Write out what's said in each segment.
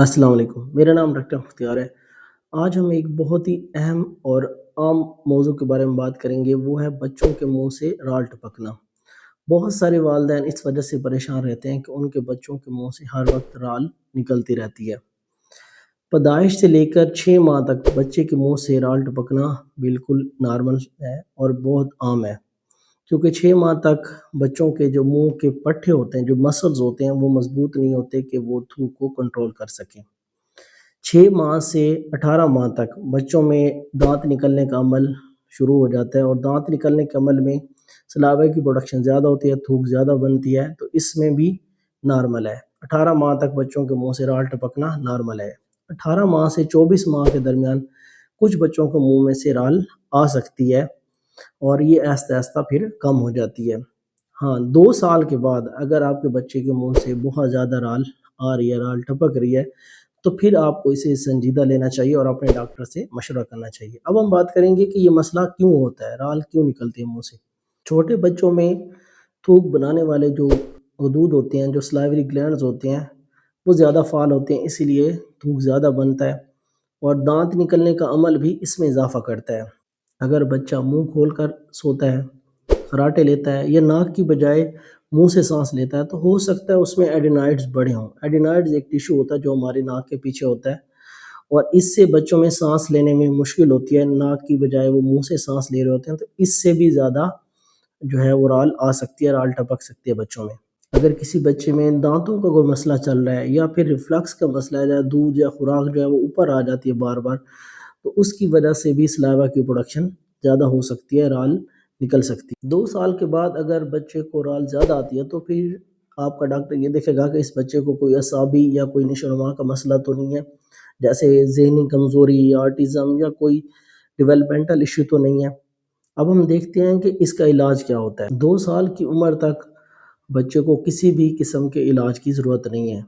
السلام علیکم، میرا نام ڈاکٹر مختار ہے۔ آج ہم ایک بہت ہی اہم اور عام موضوع کے بارے میں بات کریں گے، وہ ہے بچوں کے منہ سے رال ٹپکنا۔ بہت سارے والدین اس وجہ سے پریشان رہتے ہیں کہ ان کے بچوں کے منہ سے ہر وقت رال نکلتی رہتی ہے۔ پیدائش سے لے کر 6 ماہ تک بچے کے منہ سے رال ٹپکنا بالکل نارمل ہے اور بہت عام ہے، کیونکہ 6 ماہ تک بچوں کے جو منہ کے پٹھے ہوتے ہیں، جو مسلز ہوتے ہیں، وہ مضبوط نہیں ہوتے کہ وہ تھوک کو کنٹرول کر سکیں۔ 6 ماہ سے 18 ماہ تک بچوں میں دانت نکلنے کا عمل شروع ہو جاتا ہے، اور دانت نکلنے کے عمل میں سلاوے کی پروڈکشن زیادہ ہوتی ہے، تھوک زیادہ بنتی ہے، تو اس میں بھی نارمل ہے۔ 18 ماہ تک بچوں کے منہ سے رال ٹپکنا نارمل ہے۔ 18 ماہ سے 24 ماہ کے درمیان کچھ بچوں کے منہ میں سے رال آ سکتی ہے، اور یہ آہستہ آہستہ پھر کم ہو جاتی ہے۔ ہاں، 2 سال کے بعد اگر آپ کے بچے کے منہ سے بہت زیادہ رال آ رہی ہے، رال ٹپک رہی ہے، تو پھر آپ کو اسے سنجیدہ لینا چاہیے اور اپنے ڈاکٹر سے مشورہ کرنا چاہیے۔ اب ہم بات کریں گے کہ یہ مسئلہ کیوں ہوتا ہے، رال کیوں نکلتی ہے منہ سے۔ چھوٹے بچوں میں تھوک بنانے والے جو غدود ہوتے ہیں، جو سلائیوری گلینڈز ہوتے ہیں، وہ زیادہ فعال ہوتے ہیں، اسی لیے تھوک زیادہ بنتا ہے، اور دانت نکلنے کا عمل بھی اس میں اضافہ کرتا ہے۔ اگر بچہ منہ کھول کر سوتا ہے، خراٹے لیتا ہے، یا ناک کی بجائے منہ سے سانس لیتا ہے، تو ہو سکتا ہے اس میں ایڈینائڈز بڑھے ہوں۔ ایڈینائڈز ایک ٹیشو ہوتا ہے جو ہماری ناک کے پیچھے ہوتا ہے، اور اس سے بچوں میں سانس لینے میں مشکل ہوتی ہے، ناک کی بجائے وہ منہ سے سانس لے رہے ہوتے ہیں، تو اس سے بھی زیادہ جو ہے وہ رال آ سکتی ہے، رال ٹپک سکتی ہے بچوں میں۔ اگر کسی بچے میں دانتوں کا کوئی مسئلہ چل رہا ہے، یا پھر ریفلکس کا مسئلہ ہے، یا دودھ یا خوراک جو ہے وہ اوپر آ جاتی ہے بار بار، تو اس کی وجہ سے بھی سلائیوا کی پروڈکشن زیادہ ہو سکتی ہے، رال نکل سکتی ہے۔ 2 سال کے بعد اگر بچے کو رال زیادہ آتی ہے، تو پھر آپ کا ڈاکٹر یہ دیکھے گا کہ اس بچے کو کوئی اعصابی یا کوئی نشو و نما کا مسئلہ تو نہیں ہے، جیسے ذہنی کمزوری، آٹزم، یا کوئی ڈیولپمنٹل ایشو تو نہیں ہے۔ اب ہم دیکھتے ہیں کہ اس کا علاج کیا ہوتا ہے۔ 2 سال کی عمر تک بچے کو کسی بھی قسم کے علاج کی ضرورت نہیں ہے۔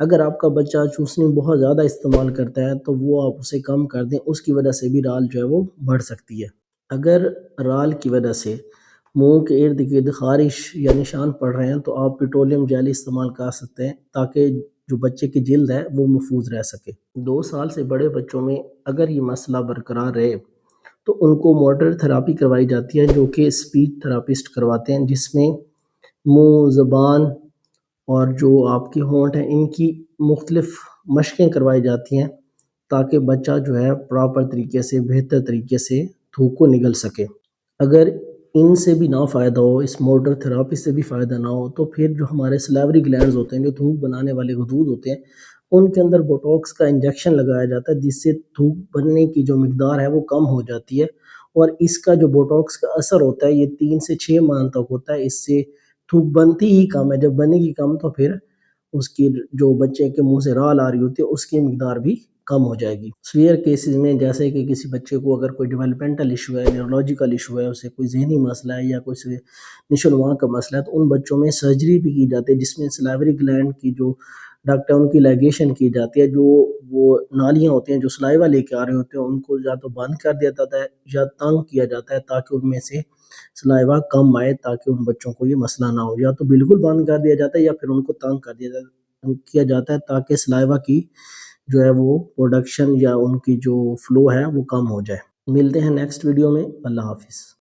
اگر آپ کا بچہ چوسنی بہت زیادہ استعمال کرتا ہے، تو وہ آپ اسے کم کر دیں، اس کی وجہ سے بھی رال جو ہے وہ بڑھ سکتی ہے۔ اگر رال کی وجہ سے منہ کے ارد گرد خارش یا نشان پڑ رہے ہیں، تو آپ پیٹرولیم جیلی استعمال کر سکتے ہیں، تاکہ جو بچے کی جلد ہے وہ محفوظ رہ سکے۔ 2 سال سے بڑے بچوں میں اگر یہ مسئلہ برقرار رہے، تو ان کو موٹر تھراپی کروائی جاتی ہے، جو کہ اسپیچ تھراپسٹ کرواتے ہیں، جس میں منہ، زبان اور جو آپ کے ہونٹ ہیں، ان کی مختلف مشقیں کروائی جاتی ہیں، تاکہ بچہ جو ہے پراپر طریقے سے، بہتر طریقے سے تھوک کو نگل سکے۔ اگر ان سے بھی نہ فائدہ ہو، اس موٹر تھراپی سے بھی فائدہ نہ ہو، تو پھر جو ہمارے سلیوری گلینڈز ہوتے ہیں، جو تھوک بنانے والے غدود ہوتے ہیں، ان کے اندر بوٹوکس کا انجیکشن لگایا جاتا ہے، جس سے تھوک بننے کی جو مقدار ہے وہ کم ہو جاتی ہے، اور اس کا جو بوٹوکس کا اثر ہوتا ہے یہ 3 سے 6 ماہ تک ہوتا ہے۔ اس سے تھوک بنتی ہی کم ہے، جب بنے گی کم تو پھر اس کی جو بچے کے منہ سے رال آ رہی ہوتی ہے، اس کی مقدار بھی کم ہو جائے گی۔ سویئر کیسز میں، جیسے کہ کسی بچے کو اگر کوئی ڈیولپمنٹل ایشو ہے، نیورولوجیکل ایشو ہے، اسے کوئی ذہنی مسئلہ ہے، یا کوئی نشو و نما کا مسئلہ ہے، تو ان بچوں میں سرجری بھی کی جاتی ہے، جس میں سلائیوری گلینڈ کی جو ڈاکٹر ان کی لیگیشن کی جاتی ہے، جو وہ نالیاں ہوتی ہیں جو سلائیوا لے کے آ رہے ہوتے ہیں، ان کو یا تو بند کر دیا جاتا ہے یا تنگ کیا جاتا ہے، تاکہ ان میں سے سلائیوا کم آئے، تاکہ ان بچوں کو یہ مسئلہ نہ ہو۔ یا تو بالکل بند کر دیا جاتا ہے، یا پھر ان کو تنگ کیا جاتا ہے، تاکہ سلائیوا کی جو ہے وہ پروڈکشن یا ان کی جو فلو ہے وہ کم ہو جائے۔ ملتے ہیں نیکسٹ ویڈیو میں۔ اللہ حافظ۔